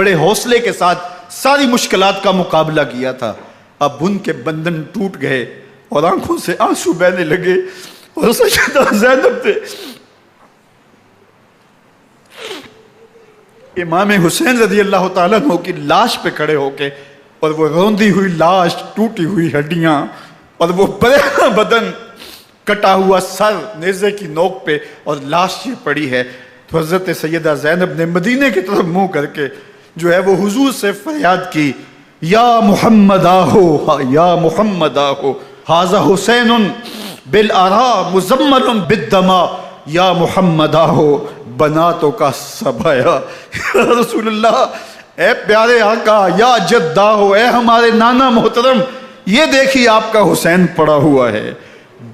بڑے حوصلے کے ساتھ ساری مشکلات کا مقابلہ کیا تھا، اب ان کے بندھن ٹوٹ گئے اور آنکھوں سے آنسو بہنے لگے، اور سیدہ زینب نے امام حسین رضی اللہ تعالیٰ عنہ کی لاش پہ کھڑے ہو کے، اور وہ روندی ہوئی لاش، ٹوٹی ہوئی ہڈیاں اور وہ برینا بدن، کٹا ہوا سر نیزے کی نوک پہ، اور لاش یہ پڑی ہے، تو حضرت سیدہ زینب نے مدینے کی طرف منہ کر کے جو ہے وہ حضور سے فریاد کی، یا محمد آہو، یا محمد آہو، ھذا حسین بالآراء مزمل بالدماء، یا محمد آہو بناتوں کا سبایا۔ یا رسول اللہ، اے پیارے آقا، یا جد آہو، اے ہمارے نانا محترم، یہ دیکھیے آپ کا حسین پڑا ہوا ہے،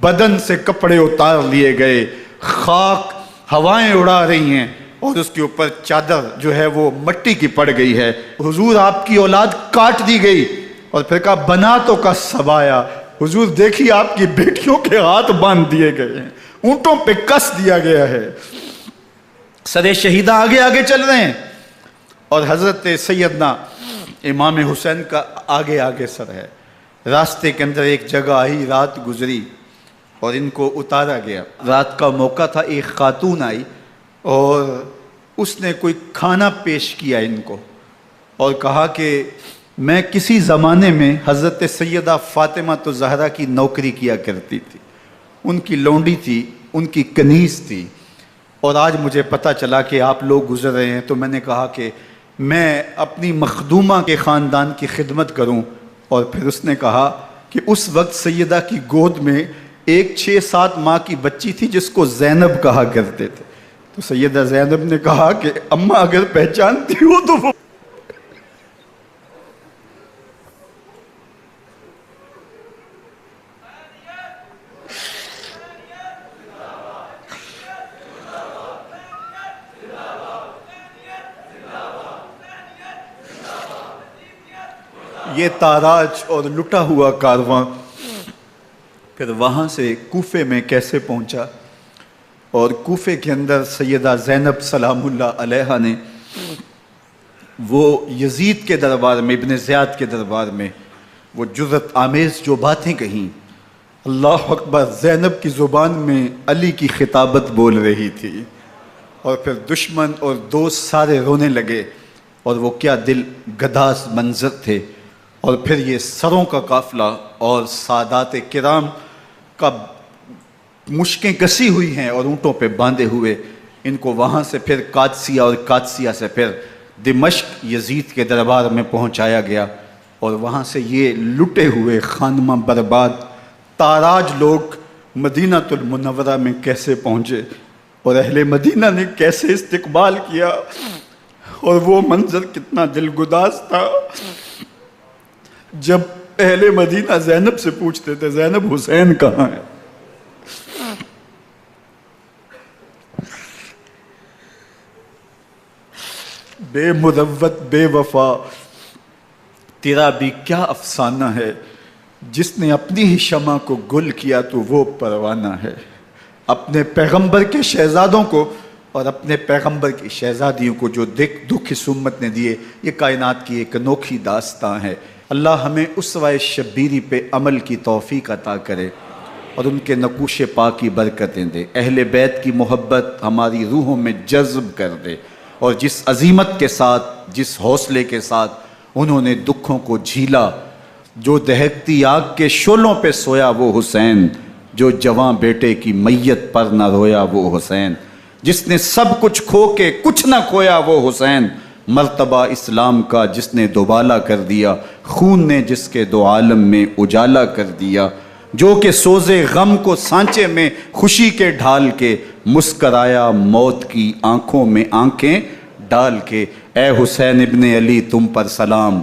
بدن سے کپڑے اتار لیے گئے، خاک ہوائیں اڑا رہی ہیں، اور اس کے اوپر چادر جو ہے وہ مٹی کی پڑ گئی ہے، حضور آپ کی اولاد کاٹ دی گئی، اور پھر کہا بناتوں کا سبایا، حضور دیکھیے آپ کی بیٹیوں کے ہاتھ باندھ دیے گئے ہیں، اونٹوں پہ کس دیا گیا ہے، سر شہیدہ آگے آگے چل رہے ہیں، اور حضرت سیدنا امام حسین کا آگے آگے سر ہے۔ راستے کے اندر ایک جگہ آئی، رات گزری اور ان کو اتارا گیا، رات کا موقع تھا، ایک خاتون آئی اور اس نے کوئی کھانا پیش کیا ان کو، اور کہا کہ میں کسی زمانے میں حضرت سیدہ فاطمہ الزہرا کی نوکری کیا کرتی تھی، ان کی لونڈی تھی، ان کی کنیز تھی، اور آج مجھے پتہ چلا کہ آپ لوگ گزر رہے ہیں، تو میں نے کہا کہ میں اپنی مخدومہ کے خاندان کی خدمت کروں، اور پھر اس نے کہا کہ اس وقت سیدہ کی گود میں ایک 6-7 ماہ کی بچی تھی جس کو زینب کہا کرتے تھے، تو سیدہ زینب نے کہا کہ اماں اگر پہچانتی ہو تو وہ یہ تاراج اور لٹا ہوا کارواں پھر وہاں سے کوفے میں کیسے پہنچا، اور کوفے کے اندر سیدہ زینب سلام اللہ علیہا نے وہ یزید کے دربار میں، ابن زیاد کے دربار میں وہ جرأت آمیز جو باتیں کہیں، اللہ اکبر، زینب کی زبان میں علی کی خطابت بول رہی تھی، اور پھر دشمن اور دوست سارے رونے لگے، اور وہ کیا دل گداز منظر تھے، اور پھر یہ سروں کا قافلہ اور سادات کرام کا مشکیں کسی ہوئی ہیں اور اونٹوں پہ باندھے ہوئے، ان کو وہاں سے پھر قادسیہ، اور قادسیہ سے پھر دمشق یزید کے دربار میں پہنچایا گیا، اور وہاں سے یہ لٹے ہوئے خانمہ برباد تاراج لوگ مدینہ المنورہ میں کیسے پہنچے، اور اہل مدینہ نے کیسے استقبال کیا، اور وہ منظر کتنا دلگداز تھا جب اہل مدینہ زینب سے پوچھتے تھے زینب حسین کہاں ہے؟ بے مروت بے وفا تیرا بھی کیا افسانہ ہے، جس نے اپنی ہی شمع کو گل کیا تو وہ پروانہ ہے۔ اپنے پیغمبر کے شہزادوں کو اور اپنے پیغمبر کی شہزادیوں کو جو دکھ اس امت نے دیے، یہ کائنات کی ایک انوکھی داستان ہے۔ اللہ ہمیں اسوہ شبیری پہ عمل کی توفیق عطا کرے اور ان کے نقوش پاک کی برکتیں دے، اہل بیت کی محبت ہماری روحوں میں جذب کر دے، اور جس عظیمت کے ساتھ، جس حوصلے کے ساتھ انہوں نے دکھوں کو جھیلا، جو دہکتی آگ کے شعلوں پہ سویا وہ حسین، جو جواں بیٹے کی میت پر نہ رویا وہ حسین، جس نے سب کچھ کھو کے کچھ نہ کھویا وہ حسین، مرتبہ اسلام کا جس نے دوبالا کر دیا، خون نے جس کے دو عالم میں اجالا کر دیا، جو کہ سوزے غم کو سانچے میں خوشی کے ڈھال کے مسکرایا موت کی آنکھوں میں آنکھیں ڈال کے۔ اے حسین ابن علی تم پر سلام،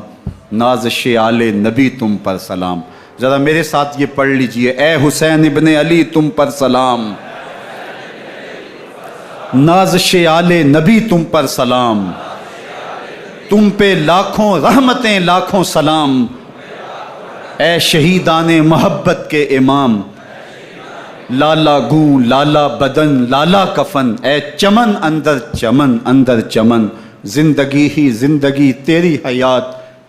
نازش آل نبی تم پر سلام۔ ذرا میرے ساتھ یہ پڑھ لیجئے، اے حسین ابن علی تم پر سلام، نازش آل نبی تم پر سلام، تم پہ لاکھوں رحمتیں لاکھوں سلام، اے شہیدان محبت کے امام، لالا گوں لالا بدن لالا کفن، اے چمن اندر چمن اندر چمن، زندگی ہی زندگی تیری حیات،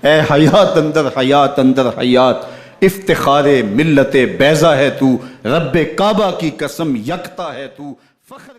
اے حیات اندر حیات اندر حیات، افتخار ملت بیضا ہے تو، رب کعبہ کی قسم یکتا ہے تو، فخر